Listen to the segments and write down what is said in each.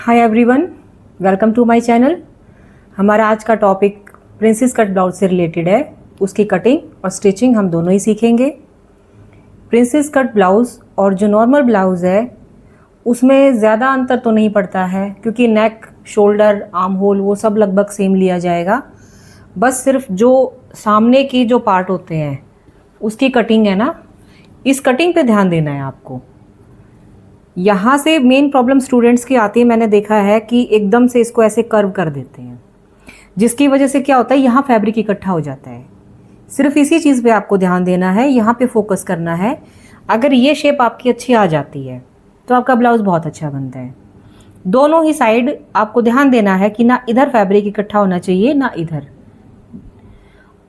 Hi everyone, welcome to my channel. हमारा आज का टॉपिक प्रिंसेस कट ब्लाउज से रिलेटेड है। उसकी कटिंग और स्टिचिंग हम दोनों ही सीखेंगे। प्रिंसेस कट ब्लाउज़ और जो नॉर्मल ब्लाउज़ है उसमें ज़्यादा अंतर तो नहीं पड़ता है, क्योंकि नेक, शोल्डर, आर्म होल वो सब लगभग सेम लिया जाएगा। बस सिर्फ जो सामने की जो पार्ट होते हैं उसकी कटिंग है ना, इस कटिंग पे ध्यान देना है आपको। यहाँ से मेन प्रॉब्लम स्टूडेंट्स की आती है, मैंने देखा है कि एकदम से इसको ऐसे कर्व कर देते हैं, जिसकी वजह से क्या होता है, यहाँ फैब्रिक इकट्ठा हो जाता है। सिर्फ इसी चीज़ पे आपको ध्यान देना है, यहाँ पे फोकस करना है। अगर ये शेप आपकी अच्छी आ जाती है तो आपका ब्लाउज बहुत अच्छा बनता है। दोनों ही साइड आपको ध्यान देना है कि ना इधर फैब्रिक इकट्ठा होना चाहिए ना इधर।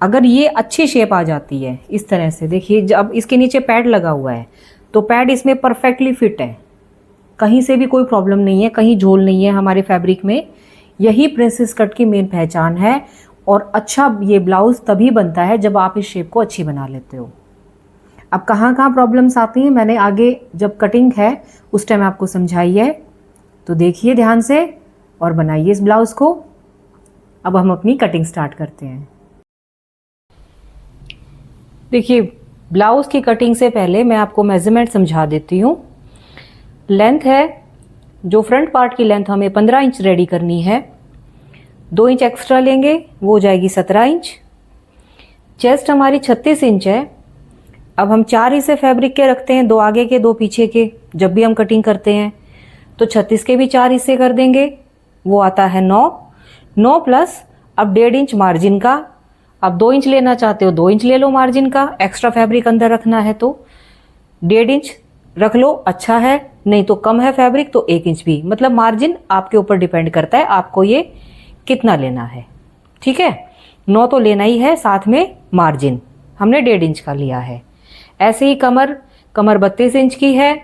अगर ये अच्छी शेप आ जाती है इस तरह से, देखिए जब इसके नीचे पैड लगा हुआ है तो पैड इसमें परफेक्टली फिट है, कहीं से भी कोई प्रॉब्लम नहीं है, कहीं झोल नहीं है हमारे फैब्रिक में। यही प्रिंसेस कट की मेन पहचान है। और अच्छा ये ब्लाउज़ तभी बनता है जब आप इस शेप को अच्छी बना लेते हो। अब कहाँ कहाँ प्रॉब्लम्स आती हैं मैंने आगे जब कटिंग है उस टाइम आपको समझाई है, तो देखिए ध्यान से और बनाइए इस ब्लाउज़ को। अब हम अपनी कटिंग स्टार्ट करते हैं। देखिए ब्लाउज़ की कटिंग से पहले मैं आपको मेज़रमेंट समझा देती हूँ। लेंथ है, जो फ्रंट पार्ट की लेंथ हमें 15 इंच रेडी करनी है, 2 इंच एक्स्ट्रा लेंगे, वो हो जाएगी 17 इंच। चेस्ट हमारी 36 इंच है। अब हम 4 हिस्से फैब्रिक के रखते हैं, 2 आगे के 2 पीछे के। जब भी हम कटिंग करते हैं तो 36 के भी 4 हिस्से कर देंगे, वो आता है 9 प्लस अब 1.5 इंच मार्जिन का। अब 2 इंच लेना चाहते हो 2 इंच ले लो मार्जिन का, एक्स्ट्रा फैब्रिक अंदर रखना है तो 1.5 इंच रख लो, अच्छा है। नहीं तो कम है फैब्रिक तो 1 इंच भी, मतलब मार्जिन आपके ऊपर डिपेंड करता है आपको ये कितना लेना है। ठीक है, 9 तो लेना ही है, साथ में मार्जिन हमने 1.5 इंच का लिया है। ऐसे ही कमर 32 इंच की है,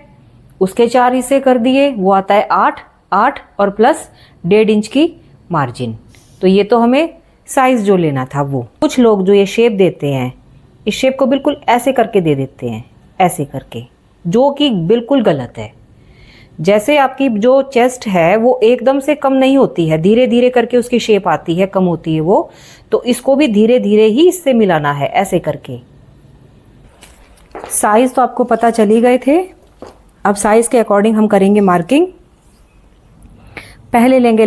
उसके 4 हिस्से कर दिए, वो आता है 8 और प्लस 1.5 इंच की मार्जिन। तो ये तो हमें साइज जो लेना था वो। कुछ लोग जो ये शेप देते हैं, इस शेप को बिल्कुल ऐसे करके दे देते हैं, ऐसे करके, जो कि बिल्कुल गलत है। जैसे आपकी जो चेस्ट है वो एकदम से कम नहीं होती है, धीरे धीरे करके उसकी शेप आती है, कम होती है वो। तो इसको भी धीरे धीरे ही इससे मिलाना है, ऐसे करके। साइज तो आपको पता चली गए थे। अब साइज के अकॉर्डिंग हम करेंगे मार्किंग। पहले लेंगे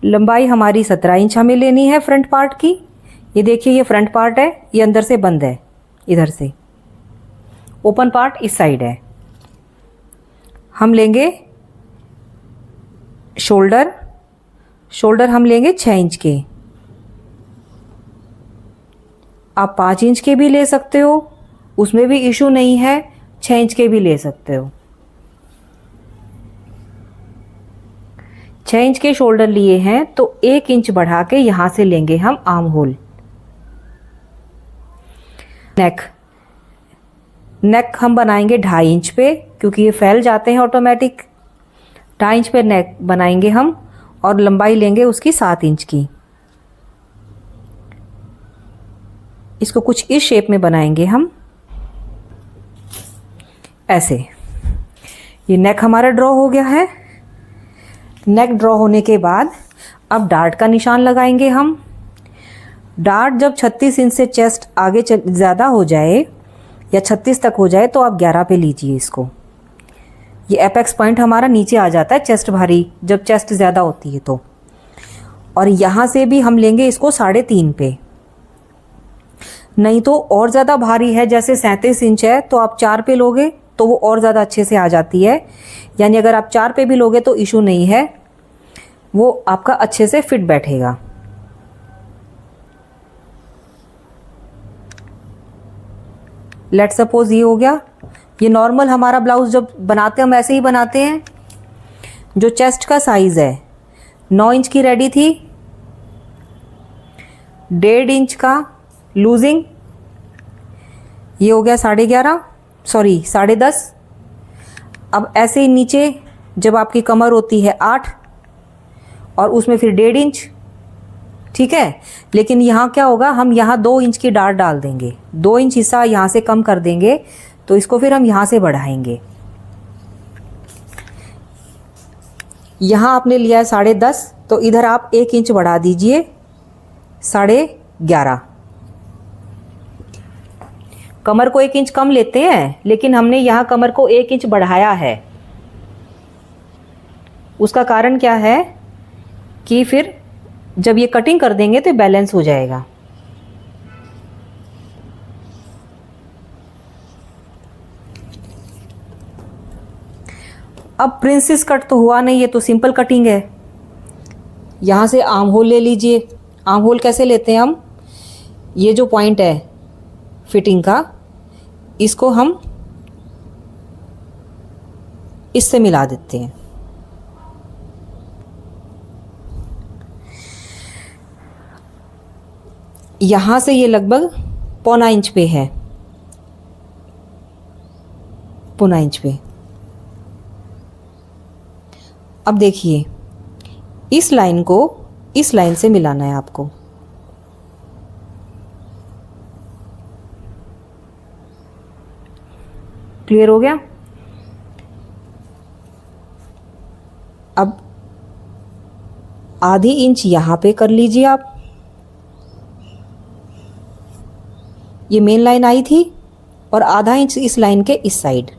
लंबाई हमारी 17 इंच हमें लेनी है फ्रंट पार्ट की। ये देखिए ये फ्रंट पार्ट है, ये अंदर से बंद है, इधर से ओपन पार्ट इस साइड है। हम लेंगे शोल्डर हम लेंगे 6 इंच के। आप 5 इंच के भी ले सकते हो, उसमें भी इशू नहीं है, 6 इंच के भी ले सकते हो। 6 इंच के शोल्डर लिए हैं तो 1 इंच बढ़ा के यहां से लेंगे हम आर्म होल। नेक हम बनाएंगे 2.5 इंच पे, क्योंकि ये फैल जाते हैं ऑटोमेटिक। 2.5 इंच पे नेक बनाएंगे हम, और लंबाई लेंगे उसकी 7 इंच की। इसको कुछ इस शेप में बनाएंगे हम, ऐसे। ये नेक हमारा ड्रॉ हो गया है। नेक ड्रॉ होने के बाद अब डार्ट का निशान लगाएंगे हम। डार्ट जब 36 इंच से चेस्ट आगे ज़्यादा हो जाए या 36 तक हो जाए तो आप 11 पे लीजिए इसको। ये एपेक्स पॉइंट हमारा नीचे आ जाता है चेस्ट भारी, जब चेस्ट ज़्यादा होती है तो। और यहाँ से भी हम लेंगे इसको 3.5 पे। नहीं तो और ज़्यादा भारी है, जैसे 37 इंच है तो आप 4 पे लोगे तो वो और ज़्यादा अच्छे से आ जाती है। यानी अगर आप 4 पे भी लोगे तो इशू नहीं है, वो आपका अच्छे से फिट बैठेगा। लेट सपोज ये हो गया। ये नॉर्मल हमारा ब्लाउज जब बनाते हैं हम ऐसे ही बनाते हैं। जो चेस्ट का साइज है 9 इंच की रेडी थी, 1.5 इंच का लूजिंग, ये हो गया 10.5। अब ऐसे ही नीचे जब आपकी कमर होती है 8 और उसमें फिर 1.5 इंच, ठीक है। लेकिन यहाँ क्या होगा, हम यहाँ 2 इंच की डार्ट डाल देंगे, 2 इंच हिस्सा यहाँ से कम कर देंगे, तो इसको फिर हम यहाँ से बढ़ाएंगे। यहाँ आपने लिया है 10.5, तो इधर आप 1 इंच बढ़ा दीजिए 11.5। कमर को 1 इंच कम लेते हैं, लेकिन हमने यहाँ कमर को 1 इंच बढ़ाया है। उसका कारण क्या है कि फिर जब ये कटिंग कर देंगे तो बैलेंस हो जाएगा। अब प्रिंसेस कट तो हुआ नहीं, ये तो सिंपल कटिंग है। यहाँ से आर्म होल ले लीजिए। आर्म होल कैसे लेते हैं हम, ये जो पॉइंट है फिटिंग का, इसको हम इससे मिला देते हैं। यहाँ से ये लगभग 1.25 इंच पे है, 1.25 इंच पे। अब देखिए, इस लाइन को इस लाइन से मिलाना है आपको। क्लियर हो गया? अब आधी इंच यहाँ पे कर लीजिए आप। ये मेन लाइन आई थी और आधा इंच इस लाइन के इस साइड।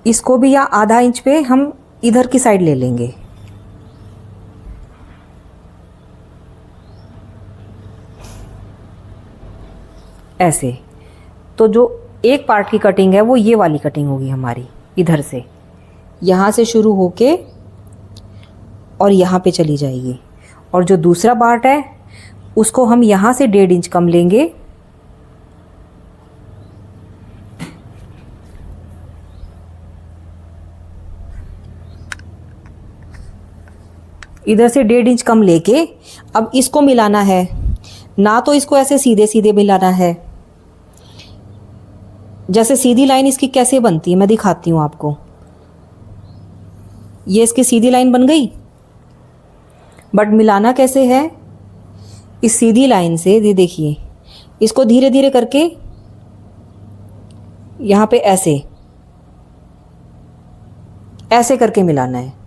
इसको भी या आधा इंच पे हम इधर की साइड ले लेंगे। ऐसे तो जो एक पार्ट की कटिंग है वो ये वाली कटिंग होगी हमारी, इधर से यहाँ से शुरू होके और यहाँ पे चली जाएगी। और जो दूसरा पार्ट है उसको हम यहाँ से 1.5 इंच कम लेंगे। इधर से 1.5 इंच कम लेके अब इसको मिलाना है। ना तो इसको ऐसे सीधे सीधे मिलाना है, जैसे सीधी लाइन इसकी कैसे बनती है मैं दिखाती हूँ आपको। ये इसकी सीधी लाइन बन गई, बट मिलाना कैसे है, इस सीधी लाइन से ये देखिए, इसको धीरे धीरे करके यहाँ पे ऐसे ऐसे करके मिलाना है।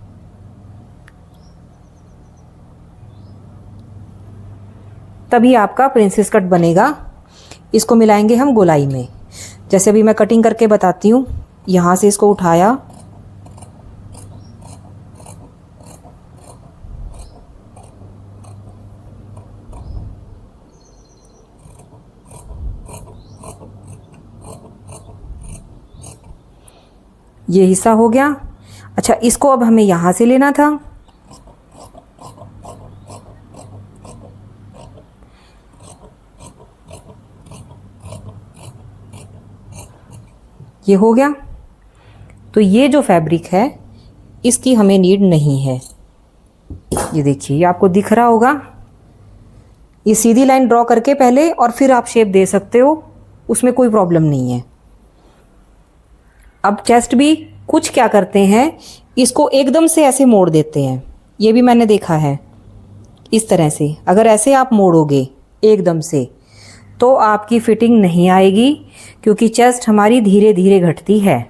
तभी आपका प्रिंसेस कट बनेगा। इसको मिलाएंगे हम गोलाई में। जैसे अभी मैं कटिंग करके बताती हूँ। यहाँ से इसको उठाया, ये हिस्सा हो गया। अच्छा, इसको अब हमें यहाँ से लेना था। ये हो गया। तो ये जो फैब्रिक है इसकी हमें नीड नहीं है। ये देखिए, ये आपको दिख रहा होगा। ये सीधी लाइन ड्रॉ करके पहले और फिर आप शेप दे सकते हो, उसमें कोई प्रॉब्लम नहीं है। अब चेस्ट भी कुछ क्या करते हैं, इसको एकदम से ऐसे मोड़ देते हैं। ये भी मैंने देखा है इस तरह से। अगर ऐसे आप मोड़ोगे एकदम से तो आपकी फिटिंग नहीं आएगी, क्योंकि चेस्ट हमारी धीरे धीरे घटती है।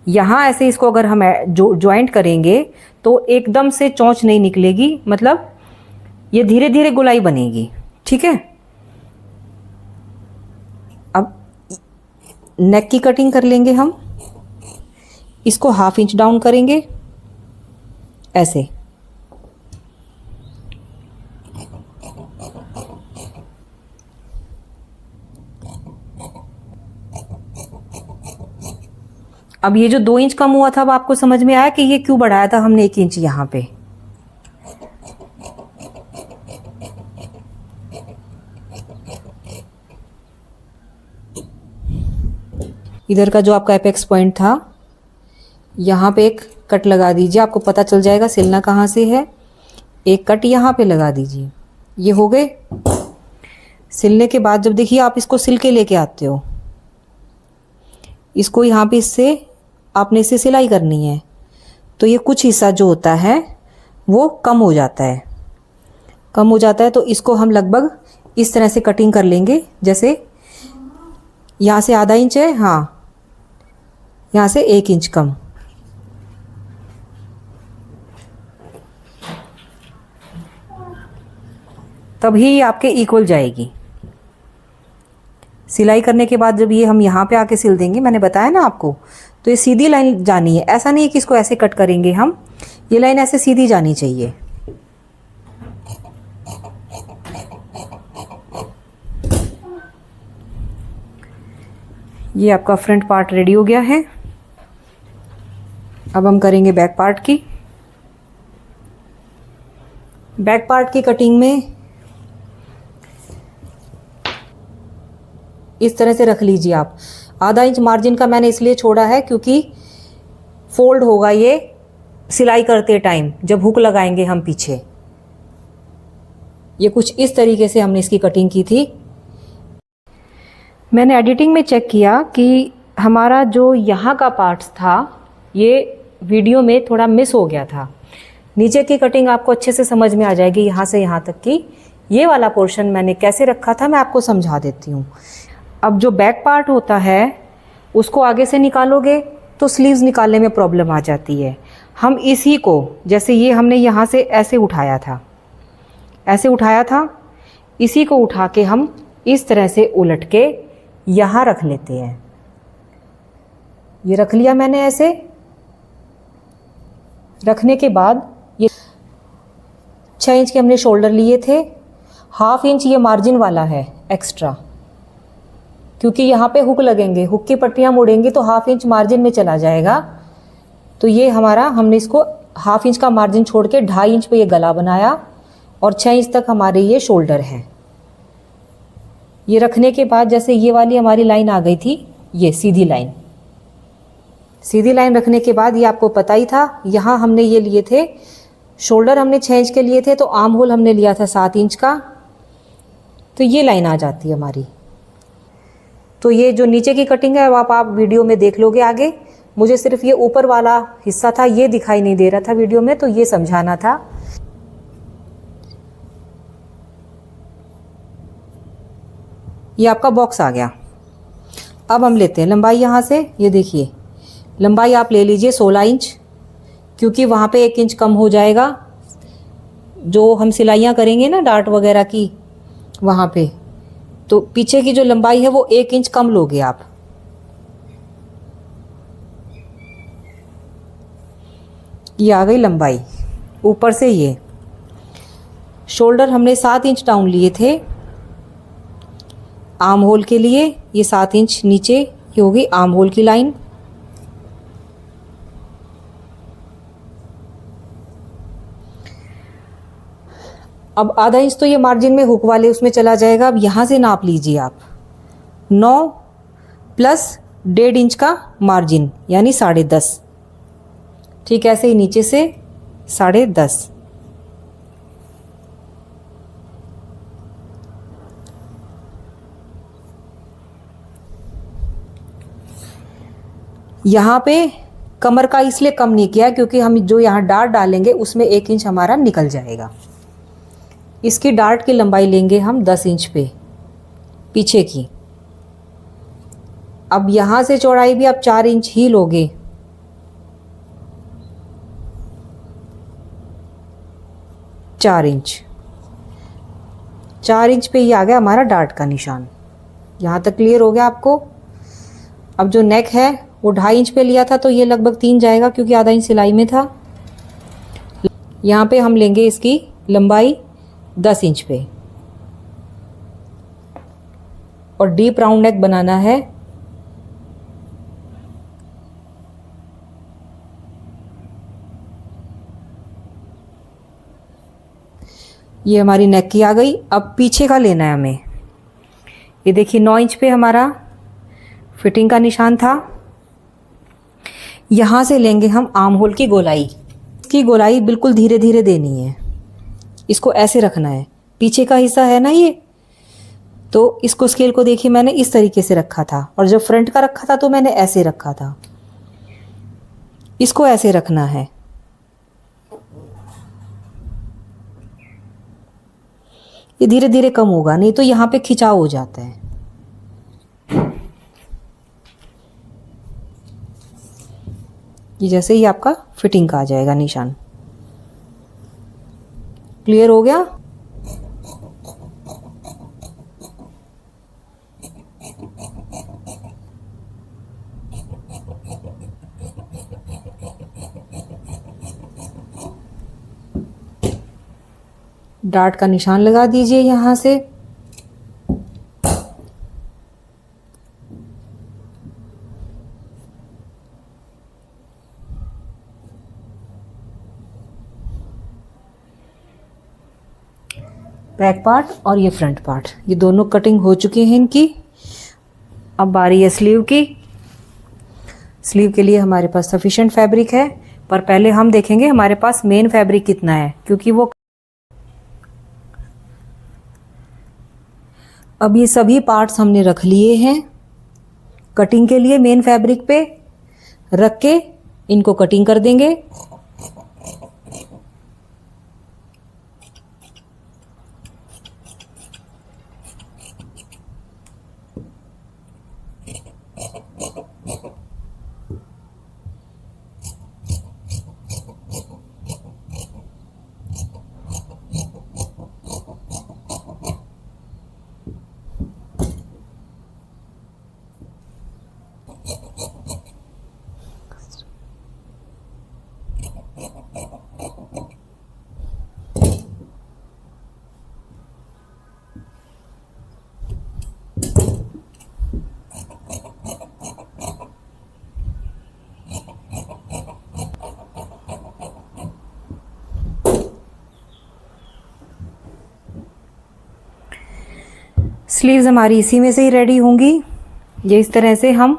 यहाँ ऐसे इसको अगर हम जॉइंट करेंगे तो एकदम से चोंच नहीं निकलेगी, मतलब ये धीरे धीरे गोलाई बनेगी। ठीक है। अब नेक की कटिंग कर लेंगे हम। इसको 1/2 इंच डाउन करेंगे ऐसे। अब ये जो 2 इंच कम हुआ था, अब आपको समझ में आया कि ये क्यों बढ़ाया था हमने 1 इंच यहाँ पे। इधर का जो आपका एपेक्स पॉइंट था, यहाँ पे एक कट लगा दीजिए, आपको पता चल जाएगा सिलना कहाँ से है। एक कट यहाँ पे लगा दीजिए। ये हो गए। सिलने के बाद जब देखिए आप इसको सिल के लेके आते हो, इसको यहाँ पे इससे आपने इसे सिलाई करनी है, तो ये कुछ हिस्सा जो होता है वो कम हो जाता है। कम हो जाता है तो इसको हम लगभग इस तरह से कटिंग कर लेंगे। जैसे यहाँ से आधा इंच है, हाँ, यहाँ से 1 इंच कम। तभी आपके इक्वल जाएगी। सिलाई करने के बाद जब ये हम यहाँ पे आके सिल देंगे, मैंने बताया ना आपको, तो ये सीधी लाइन जानी है। ऐसा नहीं है कि इसको ऐसे कट करेंगे हम, ये लाइन ऐसे सीधी जानी चाहिए। ये आपका फ्रंट पार्ट रेडी हो गया है। अब हम करेंगे बैक पार्ट की। बैक पार्ट की कटिंग में इस तरह से रख लीजिए आप। आधा इंच मार्जिन का मैंने इसलिए छोड़ा है क्योंकि फोल्ड होगा ये सिलाई करते टाइम जब हुक लगाएंगे हम पीछे। ये कुछ इस तरीके से हमने इसकी कटिंग की थी। मैंने एडिटिंग में चेक किया कि हमारा जो यहाँ का पार्ट्स था ये वीडियो में थोड़ा मिस हो गया था। नीचे की कटिंग आपको अच्छे से समझ में आ जाएगी, यहाँ से यहाँ तक की। ये वाला पोर्शन मैंने कैसे रखा था मैं आपको समझा देती हूँ। अब जो बैक पार्ट होता है उसको आगे से निकालोगे तो स्लीव्स निकालने में प्रॉब्लम आ जाती है। हम इसी को, जैसे ये हमने यहाँ से ऐसे उठाया था, ऐसे उठाया था, इसी को उठा के हम इस तरह से उलट के यहाँ रख लेते हैं। ये रख लिया मैंने। ऐसे रखने के बाद ये 6 इंच के हमने शोल्डर लिए थे, 1/2 इंच ये मार्जिन वाला है एक्स्ट्रा, क्योंकि यहाँ पे हुक लगेंगे, हुक की पट्टियाँ मुड़ेंगी तो 1/2 इंच मार्जिन में चला जाएगा। तो ये हमारा, हमने इसको 1/2 इंच का मार्जिन छोड़ के 2.5 इंच पे ये गला बनाया और 6 इंच तक हमारे ये शोल्डर है। ये रखने के बाद जैसे ये वाली हमारी लाइन आ गई थी, ये सीधी लाइन, सीधी लाइन रखने के बाद ये आपको पता ही था, यहाँ हमने ये लिए थे शोल्डर, हमने 6 इंच के लिए थे, तो आर्म होल हमने लिया था 7 इंच का। तो ये लाइन आ जाती है हमारी। तो ये जो नीचे की कटिंग है वो आप वीडियो में देख लोगे आगे। मुझे सिर्फ ये ऊपर वाला हिस्सा था, ये दिखाई नहीं दे रहा था वीडियो में, तो ये समझाना था। ये आपका बॉक्स आ गया। अब हम लेते हैं लंबाई। यहाँ से ये देखिए लंबाई आप ले लीजिए 16 इंच, क्योंकि वहाँ पे 1 इंच कम हो जाएगा। जो हम सिलाइयाँ करेंगे ना डार्ट वगैरह की, वहाँ पे तो पीछे की जो लंबाई है वो 1 इंच कम लोगे आप। ये आ गई लंबाई। ऊपर से ये शोल्डर हमने 7 इंच डाउन लिए थे आर्म होल के लिए। ये 7 इंच नीचे ये होगी आर्म होल की लाइन। अब आधा इंच तो ये मार्जिन में हुक वाले उसमें चला जाएगा। अब यहाँ से नाप लीजिए आप 9 प्लस 1.5 इंच का मार्जिन यानी 10.5। ठीक ऐसे ही नीचे से 10.5। यहाँ पे कमर का इसलिए कम नहीं किया क्योंकि हम जो यहाँ डार्ट डालेंगे उसमें 1 इंच हमारा निकल जाएगा। इसकी डार्ट की लंबाई लेंगे हम 10 इंच पे पीछे की। अब यहाँ से चौड़ाई भी आप 4 इंच ही लोगे। चार इंच पे ये आ गया हमारा डार्ट का निशान। यहाँ तक क्लियर हो गया आपको। अब जो नेक है वो 2.5 इंच पे लिया था, तो ये लगभग 3 जाएगा क्योंकि आधा इंच सिलाई में था। यहाँ पे हम लेंगे इसकी लंबाई 10 इंच पे और डीप राउंड नेक बनाना है। ये हमारी नेक की आ गई। अब पीछे का लेना है हमें। ये देखिए 9 इंच पे हमारा फिटिंग का निशान था। यहाँ से लेंगे हम आर्म होल की गोलाई। इसकी गोलाई बिल्कुल धीरे धीरे देनी है। इसको ऐसे रखना है। पीछे का हिस्सा है ना ये, तो इसको स्केल को देखिए मैंने इस तरीके से रखा था, और जब फ्रंट का रखा था तो मैंने ऐसे रखा था। इसको ऐसे रखना है। ये धीरे धीरे कम होगा, नहीं तो यहाँ पे खिंचाव हो जाता है। ये जैसे ही आपका फिटिंग का आ जाएगा निशान। क्लियर हो गया? डार्ट का निशान लगा दीजिए यहाँ से। बैक पार्ट और ये फ्रंट पार्ट, ये दोनों कटिंग हो चुकी हैं इनकी। अब बारी है स्लीव की। स्लीव के लिए हमारे पास सफिशिएंट फैब्रिक है, पर पहले हम देखेंगे हमारे पास मेन फैब्रिक कितना है, क्योंकि वो अब ये सभी पार्ट्स हमने रख लिए हैं कटिंग के लिए। मेन फैब्रिक पे रख के इनको कटिंग कर देंगे। स्लीव्स हमारी इसी में से ही रेडी होंगी। ये इस तरह से हम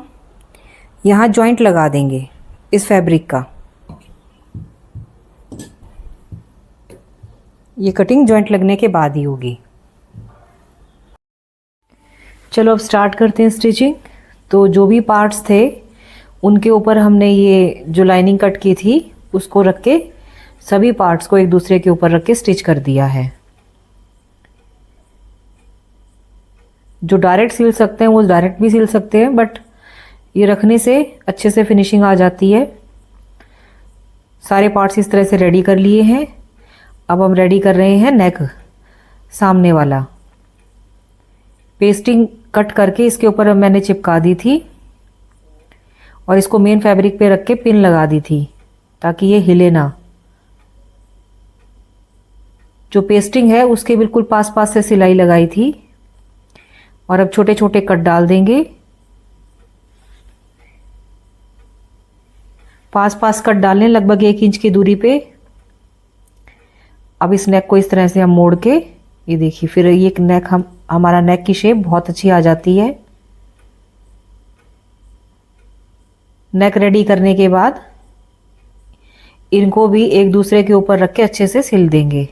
यहाँ जॉइंट लगा देंगे इस फैब्रिक का। ये कटिंग जॉइंट लगने के बाद ही होगी। चलो अब स्टार्ट करते हैं स्टिचिंग। तो जो भी पार्ट्स थे उनके ऊपर हमने ये जो लाइनिंग कट की थी उसको रख के सभी पार्ट्स को एक दूसरे के ऊपर रख के स्टिच कर दिया है। जो डायरेक्ट सिल सकते हैं वो डायरेक्ट भी सिल सकते हैं, बट ये रखने से अच्छे से फिनिशिंग आ जाती है। सारे पार्ट्स इस तरह से रेडी कर लिए हैं। अब हम रेडी कर रहे हैं नेक, सामने वाला। पेस्टिंग कट करके इसके ऊपर मैंने चिपका दी थी और इसको मेन फैब्रिक पे रख के पिन लगा दी थी ताकि ये हिले ना। जो पेस्टिंग है उसके बिल्कुल पास पास से सिलाई लगाई थी और अब छोटे छोटे कट डाल देंगे। पास पास कट डालें लगभग 1 इंच की दूरी पे। अब इस नेक को इस तरह से हम मोड़ के, ये देखिए, फिर ये नेक हमारा नेक की शेप बहुत अच्छी आ जाती है। नेक रेडी करने के बाद इनको भी एक दूसरे के ऊपर रख के अच्छे से सिल देंगे।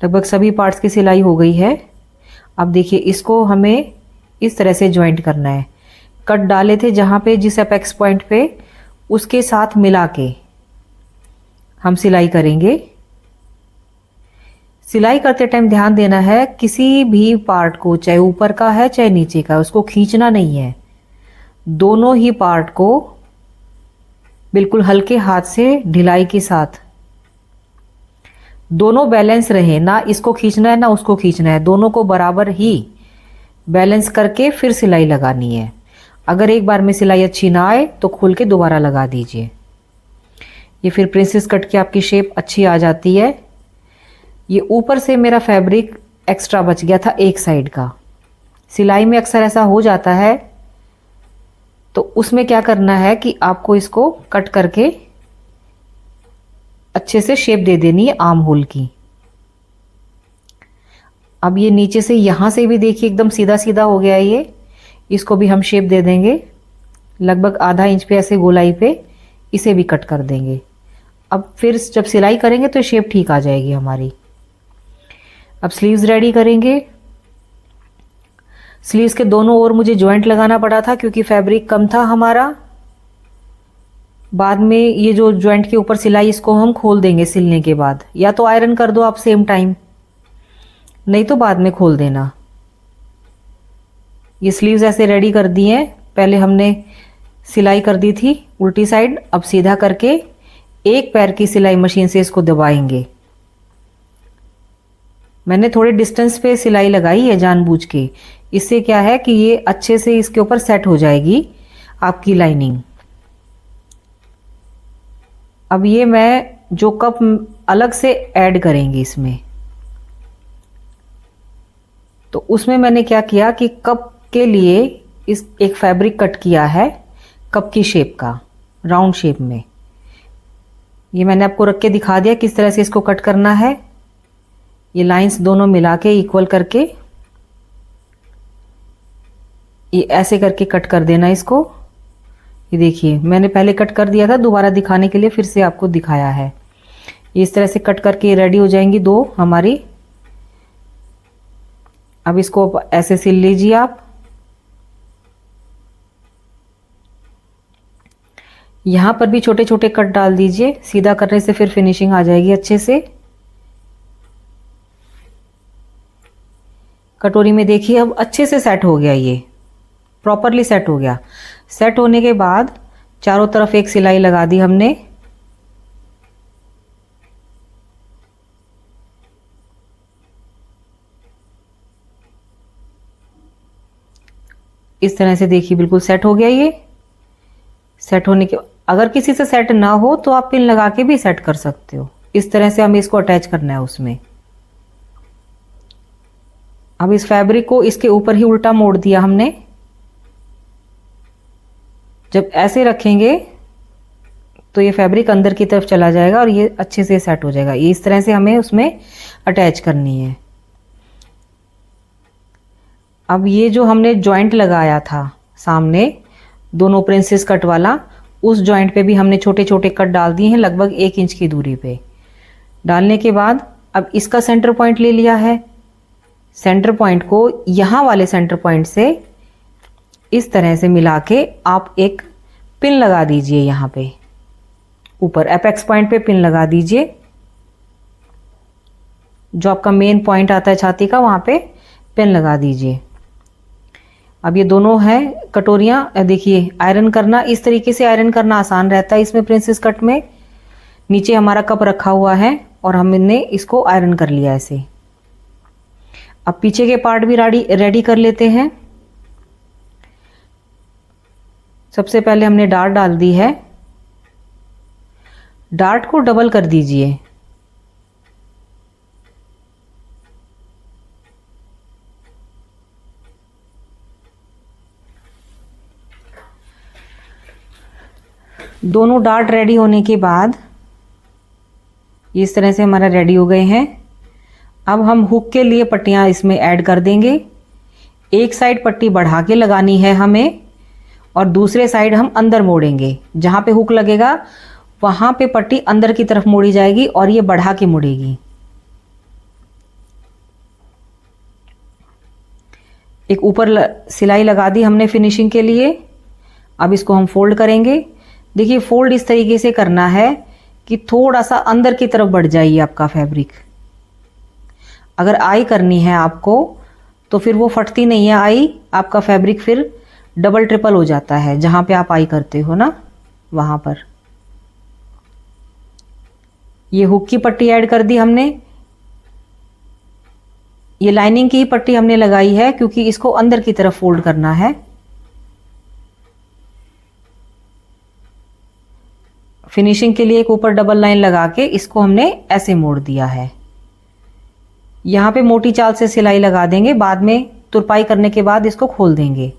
लगभग सभी पार्ट्स की सिलाई हो गई है। अब देखिए इसको हमें इस तरह से ज्वाइंट करना है। कट डाले थे जहाँ पे जिस अपेक्स पॉइंट पे उसके साथ मिला के हम सिलाई करेंगे। सिलाई करते टाइम ध्यान देना है किसी भी पार्ट को, चाहे ऊपर का है चाहे नीचे का, उसको खींचना नहीं है। दोनों ही पार्ट को बिल्कुल हल्के हाथ से ढिलाई के साथ, दोनों बैलेंस रहे, ना इसको खींचना है ना उसको खींचना है, दोनों को बराबर ही बैलेंस करके फिर सिलाई लगानी है। अगर एक बार में सिलाई अच्छी ना आए तो खोल के दोबारा लगा दीजिए। ये फिर प्रिंसेस कट की आपकी शेप अच्छी आ जाती है। ये ऊपर से मेरा फैब्रिक एक्स्ट्रा बच गया था एक साइड का। सिलाई में अक्सर ऐसा हो जाता है, तो उसमें क्या करना है कि आपको इसको कट करके अच्छे से शेप दे देनी है आर्म होल की। अब ये नीचे से यहाँ से भी देखिए एकदम सीधा सीधा हो गया है ये। इसको भी हम शेप दे देंगे लगभग आधा इंच पे ऐसे गोलाई पे, इसे भी कट कर देंगे। अब फिर जब सिलाई करेंगे तो शेप ठीक आ जाएगी हमारी। अब स्लीव्स रेडी करेंगे। स्लीव्स के दोनों ओर मुझे जॉइंट लगाना पड़ा था क्योंकि फैब्रिक कम था हमारा। बाद में ये जो जॉइंट के ऊपर सिलाई, इसको हम खोल देंगे सिलने के बाद। या तो आयरन कर दो आप सेम टाइम, नहीं तो बाद में खोल देना। ये स्लीव्स ऐसे रेडी कर दी हैं। पहले हमने सिलाई कर दी थी उल्टी साइड, अब सीधा करके एक पैर की सिलाई मशीन से इसको दबाएंगे। मैंने थोड़े डिस्टेंस पे सिलाई लगाई है जानबूझ के, इससे क्या है कि ये अच्छे से इसके ऊपर सेट हो जाएगी आपकी लाइनिंग। अब ये मैं जो कप अलग से ऐड करेंगे इसमें, तो उसमें मैंने क्या किया कि कप के लिए इस एक फैब्रिक कट किया है कप की शेप का, राउंड शेप में। ये मैंने आपको रख के दिखा दिया किस तरह से इसको कट करना है। ये लाइंस दोनों मिला के इक्वल करके ये ऐसे करके कट कर देना इसको। ये देखिए मैंने पहले कट कर दिया था, दोबारा दिखाने के लिए फिर से आपको दिखाया है। इस तरह से कट करके रेडी हो जाएंगी दो हमारी। अब इसको ऐसे सिल लीजिए आप। यहाँ पर भी छोटे छोटे कट डाल दीजिए, सीधा करने से फिर फिनिशिंग आ जाएगी अच्छे से। कटोरी में देखिए अब अच्छे से सेट हो गया, ये प्रॉपरली सेट हो गया। सेट होने के बाद चारों तरफ एक सिलाई लगा दी हमने। इस तरह से देखिए बिल्कुल सेट हो गया। ये सेट होने के, अगर किसी से सेट ना हो तो आप पिन लगा के भी सेट कर सकते हो। इस तरह से हमें इसको अटैच करना है उसमें। अब इस फैब्रिक को इसके ऊपर ही उल्टा मोड़ दिया हमने। जब ऐसे रखेंगे तो ये फैब्रिक अंदर की तरफ चला जाएगा और ये अच्छे से सेट हो जाएगा। ये इस तरह से हमें उसमें अटैच करनी है। अब ये जो हमने जॉइंट लगाया था सामने दोनों प्रिंसेस कट वाला, उस जॉइंट पे भी हमने छोटे छोटे कट डाल दिए हैं लगभग 1 इंच की दूरी पे। डालने के बाद अब इसका सेंटर पॉइंट ले लिया है। सेंटर पॉइंट को यहाँ वाले सेंटर पॉइंट से इस तरह से मिला के आप एक पिन लगा दीजिए। यहाँ पे ऊपर एपेक्स पॉइंट पे पिन लगा दीजिए। जो आपका मेन पॉइंट आता है छाती का, वहाँ पे पिन लगा दीजिए। अब ये दोनों हैं कटोरियाँ। देखिए आयरन करना, इस तरीके से आयरन करना आसान रहता है इसमें प्रिंसेस कट में। नीचे हमारा कप रखा हुआ है और हमने इसको आयरन कर लिया ऐसे। अब पीछे के पार्ट भी रेडी कर लेते हैं। सबसे पहले हमने डार्ट डाल दी है। डार्ट को डबल कर दीजिए। दोनों डार्ट रेडी होने के बाद इस तरह से हमारा रेडी हो गए हैं। अब हम हुक के लिए पट्टियाँ इसमें ऐड कर देंगे। एक साइड पट्टी बढ़ा के लगानी है हमें और दूसरे साइड हम अंदर मोड़ेंगे। जहाँ पे हुक लगेगा वहाँ पे पट्टी अंदर की तरफ मोड़ी जाएगी और ये बढ़ा के मुड़ेगी। एक ऊपर सिलाई लगा दी हमने फिनिशिंग के लिए। अब इसको हम फोल्ड करेंगे। देखिए फोल्ड इस तरीके से करना है कि थोड़ा सा अंदर की तरफ बढ़ जाइए आपका फैब्रिक। अगर आई करनी है आपको तो फिर वो फटती नहीं है आई, आपका फैब्रिक फिर डबल ट्रिपल हो जाता है। जहाँ पे आप आई करते हो ना वहाँ पर। ये हुक की पट्टी ऐड कर दी हमने। ये लाइनिंग की ही पट्टी हमने लगाई है क्योंकि इसको अंदर की तरफ फोल्ड करना है। फिनिशिंग के लिए एक ऊपर डबल लाइन लगा के इसको हमने ऐसे मोड़ दिया है। यहाँ पे मोटी चाल से सिलाई लगा देंगे, बाद में तुरपाई करने के बाद इसको खोल देंगे।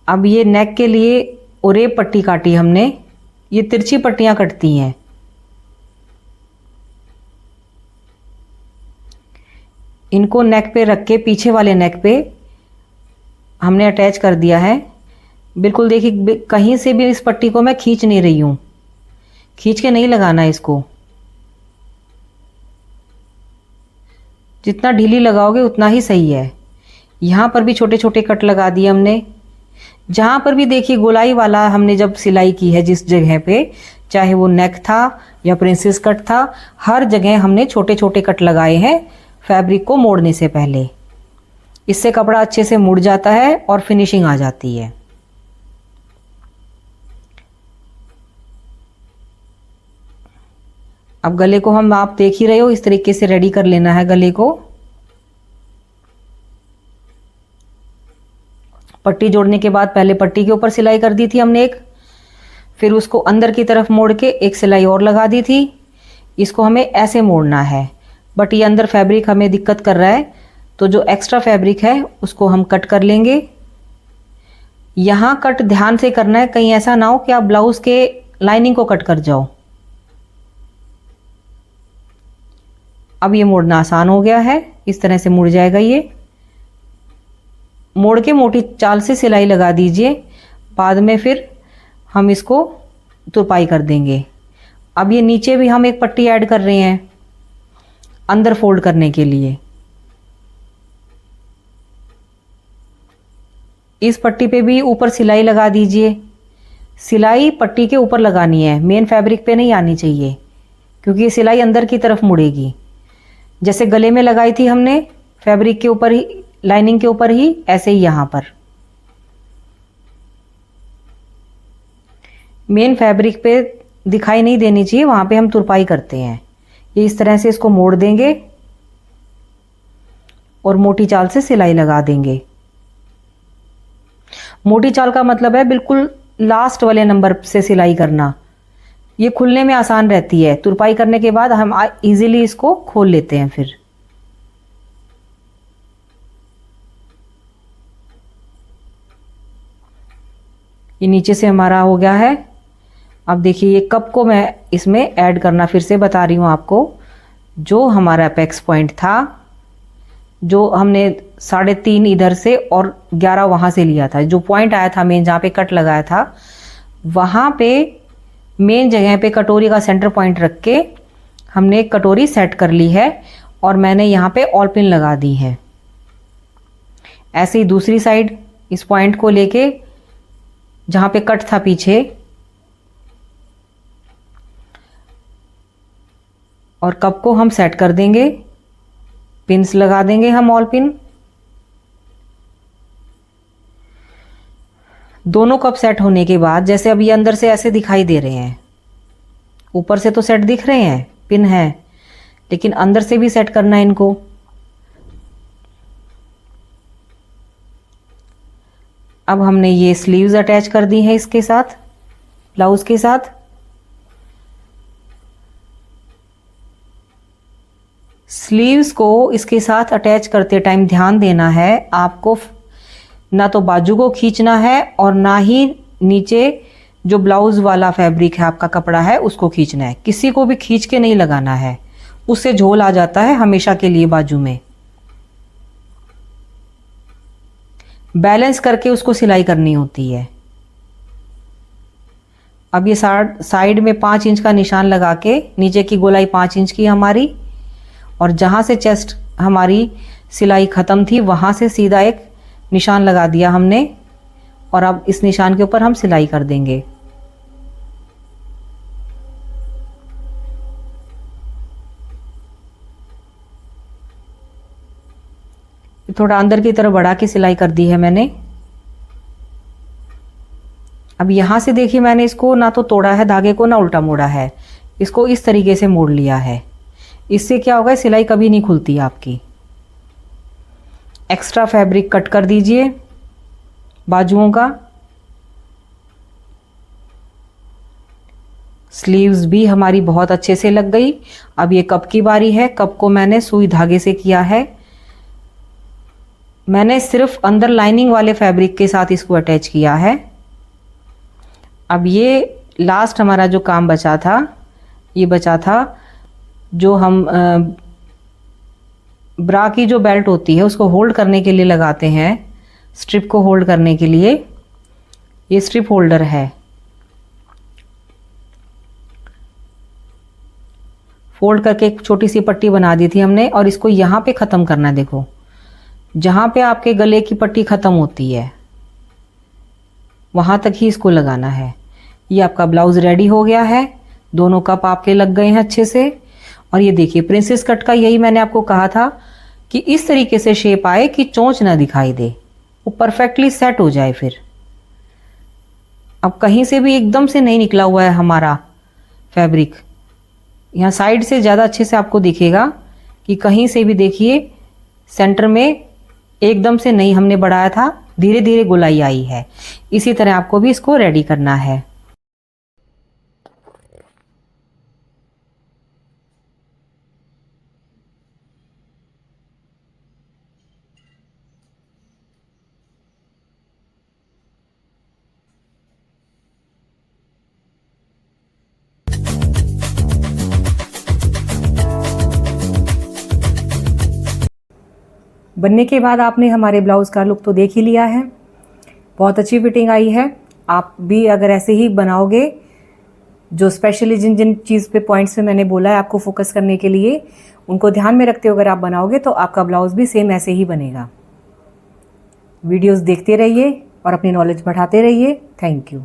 अब ये नेक के लिए ओरेप पट्टी काटी हमने। ये तिरछी पट्टियां कटती हैं। इनको नेक पे रख के पीछे वाले नेक पे हमने अटैच कर दिया है। बिल्कुल देखिए कहीं से भी इस पट्टी को मैं खींच नहीं रही हूँ, खींच के नहीं लगाना इसको। जितना ढीली लगाओगे उतना ही सही है। यहाँ पर भी छोटे छोटे कट लगा दिए हमने। जहाँ पर भी देखिए गोलाई वाला हमने जब सिलाई की है जिस जगह पे, चाहे वो नेक था या प्रिंसेस कट था, हर जगह हमने छोटे छोटे कट लगाए हैं फैब्रिक को मोड़ने से पहले। इससे कपड़ा अच्छे से मुड़ जाता है और फिनिशिंग आ जाती है। अब गले को हम, आप देख ही रहे हो, इस तरीके से रेडी कर लेना है गले को। पट्टी जोड़ने के बाद पहले पट्टी के ऊपर सिलाई कर दी थी हमने एक, फिर उसको अंदर की तरफ मोड़ के एक सिलाई और लगा दी थी। इसको हमें ऐसे मोड़ना है, बट ये अंदर फैब्रिक हमें दिक्कत कर रहा है, तो जो एक्स्ट्रा फैब्रिक है उसको हम कट कर लेंगे। यहाँ कट ध्यान से करना है, कहीं ऐसा ना हो कि आप ब्लाउज के लाइनिंग को कट कर जाओ। अब ये मोड़ना आसान हो गया है, इस तरह से मुड़ जाएगा ये। मोड़ के मोटी चाल से सिलाई लगा दीजिए, बाद में फिर हम इसको तुरपाई कर देंगे। अब ये नीचे भी हम एक पट्टी ऐड कर रहे हैं अंदर फोल्ड करने के लिए। इस पट्टी पे भी ऊपर सिलाई लगा दीजिए। सिलाई पट्टी के ऊपर लगानी है, मेन फैब्रिक पे नहीं आनी चाहिए, क्योंकि ये सिलाई अंदर की तरफ मुड़ेगी। जैसे गले में लगाई थी हमने फैब्रिक के ऊपर ही, लाइनिंग के ऊपर ही, ऐसे ही यहाँ पर मेन फैब्रिक पे दिखाई नहीं देनी चाहिए, वहाँ पे हम तुरपाई करते हैं। ये इस तरह से इसको मोड़ देंगे और मोटी चाल से सिलाई लगा देंगे। मोटी चाल का मतलब है बिल्कुल लास्ट वाले नंबर से सिलाई करना। ये खुलने में आसान रहती है, तुरपाई करने के बाद हम इजीली इसको खोल लेते हैं। फिर ये नीचे से हमारा हो गया है। अब देखिए ये कप को मैं इसमें ऐड करना फिर से बता रही हूँ आपको। जो हमारा अपेक्स पॉइंट था, जो हमने 3.5 इधर से और 11 वहाँ से लिया था, जो पॉइंट आया था मेन, जहाँ पे कट लगाया था, वहाँ पे मेन जगह पे कटोरी का सेंटर पॉइंट रख के हमने एक कटोरी सेट कर ली है और मैंने यहाँ पे ऑल पिन लगा दी है। ऐसे ही दूसरी साइड इस पॉइंट को लेके जहाँ पे कट था पीछे, और कप को हम सेट कर देंगे, पिन्स लगा देंगे हम ऑल पिन। दोनों कप सेट होने के बाद, जैसे अब ये अंदर से ऐसे दिखाई दे रहे हैं, ऊपर से तो सेट दिख रहे हैं, पिन है, लेकिन अंदर से भी सेट करना है इनको। अब हमने ये स्लीव्स अटैच कर दी हैं इसके साथ, ब्लाउज के साथ। स्लीव्स को इसके साथ अटैच करते टाइम ध्यान देना है आपको, ना तो बाजू को खींचना है और ना ही नीचे जो ब्लाउज वाला फैब्रिक है, आपका कपड़ा है, उसको खींचना है। किसी को भी खींच के नहीं लगाना है, उससे झोल आ जाता है हमेशा के लिए बाजू में। बैलेंस करके उसको सिलाई करनी होती है। अब ये साइड में 5 इंच का निशान लगा के, नीचे की गोलाई 5 इंच की हमारी, और जहाँ से चेस्ट हमारी सिलाई ख़त्म थी वहाँ से सीधा एक निशान लगा दिया हमने, और अब इस निशान के ऊपर हम सिलाई कर देंगे। थोड़ा अंदर की तरफ बढ़ा के सिलाई कर दी है मैंने। अब यहाँ से देखिए मैंने इसको ना तो तोड़ा है धागे को, ना उल्टा मोड़ा है, इसको इस तरीके से मोड़ लिया है। इससे क्या होगा, सिलाई कभी नहीं खुलती आपकी। एक्स्ट्रा फैब्रिक कट कर दीजिए बाजुओं का। स्लीव्स भी हमारी बहुत अच्छे से लग गई। अब ये कप की बारी है। कप को मैंने सुई धागे से किया है। मैंने सिर्फ अंदर लाइनिंग वाले फैब्रिक के साथ इसको अटैच किया है। अब ये लास्ट हमारा जो काम बचा था, ये बचा था जो हम ब्रा की जो बेल्ट होती है उसको होल्ड करने के लिए लगाते हैं, स्ट्रिप को होल्ड करने के लिए। ये स्ट्रिप होल्डर है। फोल्ड करके एक छोटी सी पट्टी बना दी थी हमने, और इसको यहाँ पे ख़त्म करना है। देखो जहाँ पे आपके गले की पट्टी ख़त्म होती है वहाँ तक ही इसको लगाना है। ये आपका ब्लाउज़ रेडी हो गया है। दोनों कप आपके लग गए हैं अच्छे से। और ये देखिए प्रिंसेस कट का, यही मैंने आपको कहा था कि इस तरीके से शेप आए कि चोंच ना दिखाई दे, वो परफेक्टली सेट हो जाए। फिर अब कहीं से भी एकदम से नहीं निकला हुआ है हमारा फैब्रिक, यहाँ साइड से ज़्यादा अच्छे से आपको दिखेगा कि कहीं से भी देखिए सेंटर में एकदम से नहीं हमने बढ़ाया था, धीरे धीरे गोलाई आई है। इसी तरह आपको भी इसको रेडी करना है। बनने के बाद आपने हमारे ब्लाउज़ का लुक तो देख ही लिया है, बहुत अच्छी फिटिंग आई है। आप भी अगर ऐसे ही बनाओगे, जो स्पेशली जिन जिन चीज़ पे पॉइंट्स पे मैंने बोला है आपको फोकस करने के लिए, उनको ध्यान में रखते हो अगर आप बनाओगे तो आपका ब्लाउज़ भी सेम ऐसे ही बनेगा। वीडियोस देखते रहिए और अपनी नॉलेज बढ़ाते रहिए। Thank you.